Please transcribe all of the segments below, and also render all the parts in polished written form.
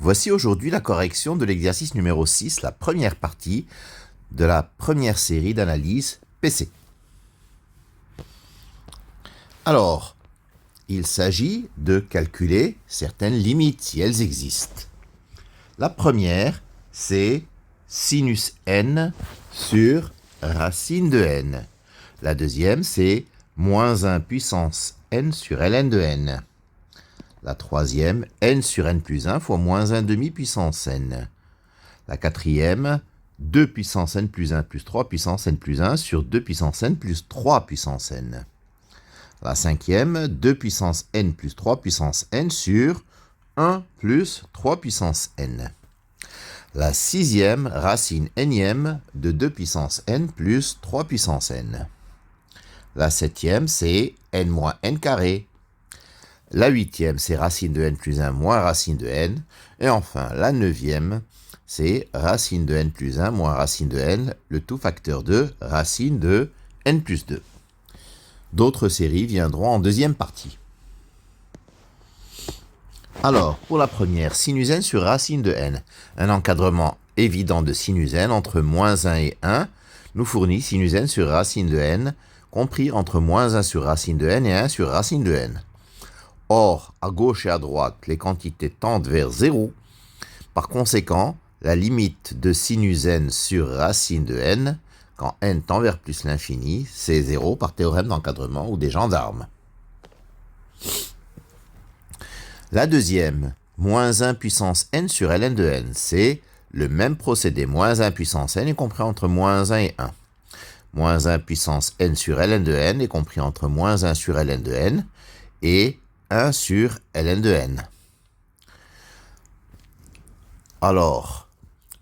Voici aujourd'hui la correction de l'exercice numéro 6, la première partie de la première série d'analyse PC. Alors, il s'agit de calculer certaines limites si elles existent. La première, c'est sinus n sur racine de n. La deuxième, c'est moins 1 puissance n sur ln de n. La troisième, n sur n plus 1 fois moins 1 demi puissance n. La quatrième, 2 puissance n plus 1 plus 3 puissance n plus 1 sur 2 puissance n plus 3 puissance n. La cinquième, 2 puissance n plus 3 puissance n sur 1 plus 3 puissance n. La sixième, racine nème de 2 puissance n plus 3 puissance n. La septième, c'est n moins n carré. La huitième, c'est racine de n plus 1 moins racine de n. Et enfin, la neuvième, c'est racine de n plus 1 moins racine de n, le tout facteur de racine de n plus 2. D'autres séries viendront en deuxième partie. Alors, pour la première, sinus n sur racine de n. Un encadrement évident de sinus n entre moins 1 et 1 nous fournit sinus n sur racine de n, compris entre moins 1 sur racine de n et 1 sur racine de n. Or, à gauche et à droite, les quantités tendent vers 0. Par conséquent, la limite de sinus n sur racine de n, quand n tend vers plus l'infini, c'est 0 par théorème d'encadrement ou des gendarmes. La deuxième, moins 1 puissance n sur ln de n, c'est le même procédé. Moins 1 puissance n est compris entre moins 1 et 1. Moins 1 puissance n sur ln de n est compris entre moins 1 sur ln de n et 1 sur ln de n. Alors,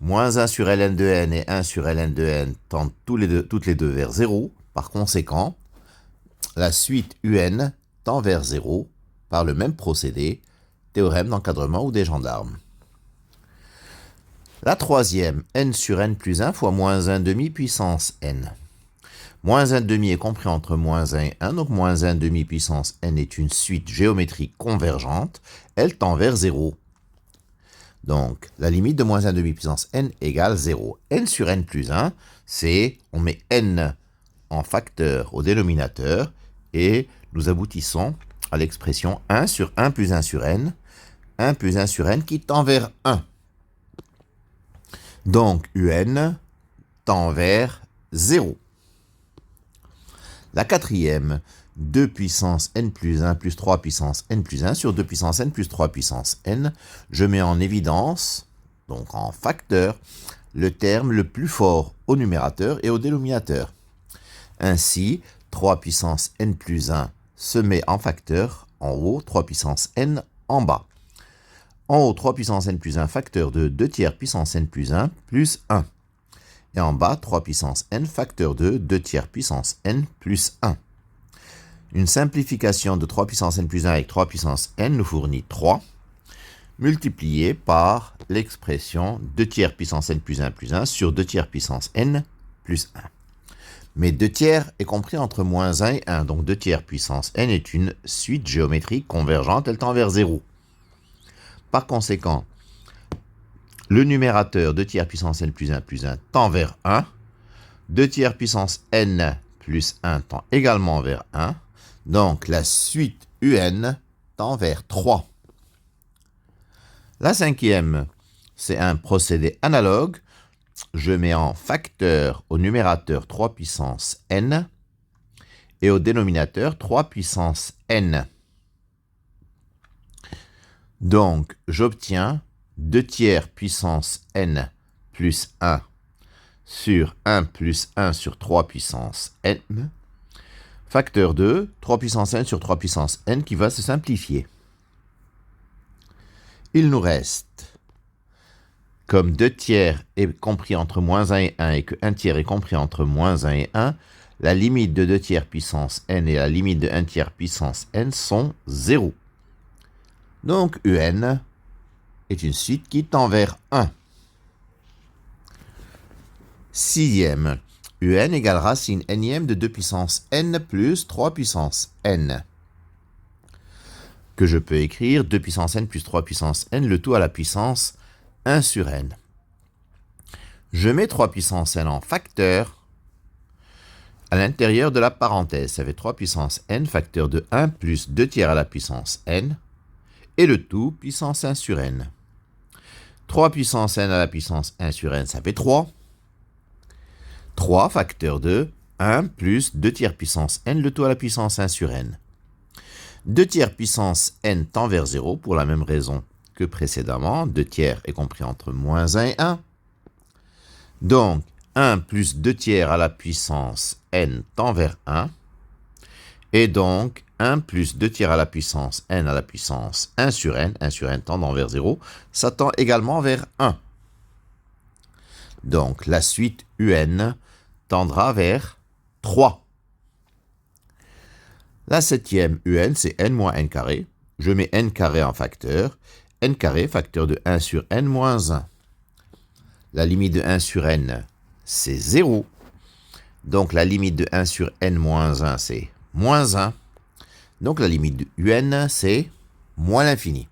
moins 1 sur ln de n et 1 sur ln de n tendent toutes les deux vers 0. Par conséquent, la suite un tend vers 0 par le même procédé, théorème d'encadrement ou des gendarmes. La troisième, n sur n plus 1 fois moins 1 demi puissance n. Moins 1 demi est compris entre moins 1 et 1, donc moins 1 demi puissance n est une suite géométrique convergente, elle tend vers 0. Donc, la limite de moins 1 demi puissance n égale 0. n sur n plus 1, c'est, on met n en facteur au dénominateur, et nous aboutissons à l'expression 1 sur 1 plus 1 sur n, 1 plus 1 sur n qui tend vers 1. Donc, un tend vers 0. La quatrième, 2 puissance n plus 1 plus 3 puissance n plus 1 sur 2 puissance n plus 3 puissance n, je mets en évidence, donc en facteur, le terme le plus fort au numérateur et au dénominateur. Ainsi, 3 puissance n plus 1 se met en facteur en haut, 3 puissance n en bas. En haut, 3 puissance n plus 1 facteur de 2 tiers puissance n plus 1 plus 1. Et en bas, 3 puissance n facteur de 2 tiers puissance n plus 1. Une simplification de 3 puissance n plus 1 avec 3 puissance n nous fournit 3, multiplié par l'expression 2 tiers puissance n plus 1 sur 2 tiers puissance n plus 1. Mais 2 tiers est compris entre moins 1 et 1, donc 2 tiers puissance n est une suite géométrique convergente, elle tend vers 0. Par conséquent, le numérateur 2 tiers puissance n plus 1 tend vers 1, 2 tiers puissance n plus 1 tend également vers 1, donc la suite un tend vers 3. La cinquième, c'est un procédé analogue. Je mets en facteur au numérateur 3 puissance n et au dénominateur 3 puissance n. Donc, j'obtiens 2 tiers puissance n plus 1 sur 1 plus 1 sur 3 puissance n, facteur 2, 3 puissance n sur 3 puissance n qui va se simplifier. Il nous reste, comme 2 tiers est compris entre moins 1 et 1 et que 1 tiers est compris entre moins 1 et 1, la limite de 2 tiers puissance n et la limite de 1 tiers puissance n sont 0. Donc, un est une suite qui tend vers 1. Sixième, un égale racine nème de 2 puissance n plus 3 puissance n. que je peux écrire 2 puissance n plus 3 puissance n, le tout à la puissance 1 sur n. Je mets 3 puissance n en facteur à l'intérieur de la parenthèse. Ça fait 3 puissance n facteur de 1 plus 2 tiers à la puissance n, et le tout puissance 1 sur n. 3 puissance n à la puissance 1 sur n, ça fait 3. 3 facteur de 1 plus 2 tiers puissance n, le tout à la puissance 1 sur n. 2 tiers puissance n tend vers 0 pour la même raison que précédemment. 2 tiers est compris entre moins 1 et 1. Donc, 1 plus 2 tiers à la puissance n tend vers 1. Et donc, 1 plus 2 tiers à la puissance n à la puissance 1 sur n tendant vers 0, ça tend également vers 1. Donc, la suite un tendra vers 3. La septième un, c'est n moins n carré. Je mets n carré en facteur. N carré, facteur de 1 sur n moins 1. La limite de 1 sur n, c'est 0. Donc, la limite de 1 sur n moins 1, c'est moins 1. Donc, la limite de un, c'est moins l'infini.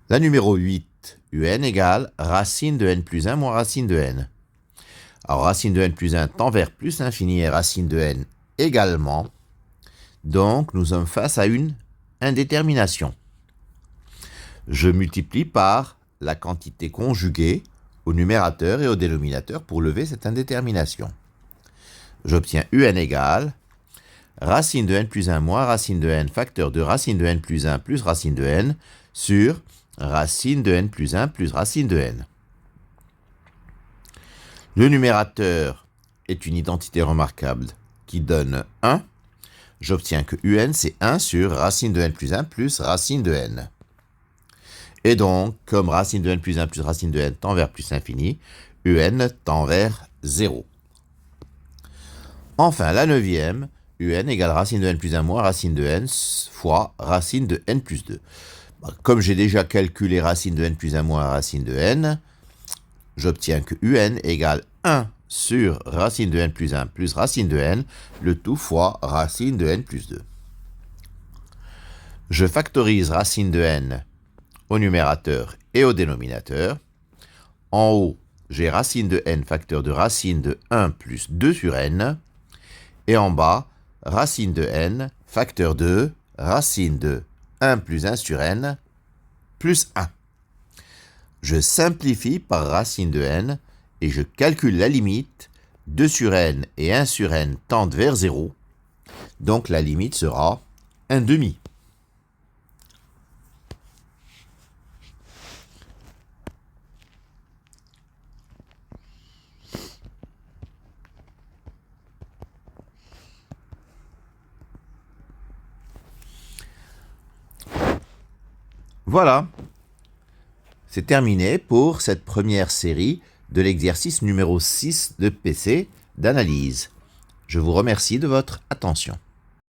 La numéro 8, un égale racine de n plus 1 moins racine de n. Alors, racine de n plus 1 tend vers plus l'infini et racine de n également. Donc, nous sommes face à une indétermination. Je multiplie par la quantité conjuguée au numérateur et au dénominateur pour lever cette indétermination. J'obtiens un égale racine de n plus 1 moins racine de n facteur de racine de n plus 1 plus racine de n sur racine de n plus 1 plus racine de n. Le numérateur est une identité remarquable qui donne 1. J'obtiens que un, c'est 1 sur racine de n plus 1 plus racine de n. Et donc, comme racine de n plus 1 plus racine de n tend vers plus l'infini, un tend vers 0. Enfin, la neuvième, un égale racine de n plus 1 moins racine de n fois racine de n plus 2. Comme j'ai déjà calculé racine de n plus 1 moins racine de n, j'obtiens que un égale 1 sur racine de n plus 1 plus racine de n, le tout fois racine de n plus 2. Je factorise racine de n au numérateur et au dénominateur. En haut, j'ai racine de n facteur de racine de 1 plus 2 sur n. Et en bas, racine de n facteur de racine de 1 plus 1 sur n plus 1. Je simplifie par racine de n et je calcule la limite. 2 sur n et 1 sur n tendent vers 0. Donc la limite sera 1 demi. Voilà, c'est terminé pour cette première série de l'exercice numéro 6 de PC d'analyse. Je vous remercie de votre attention.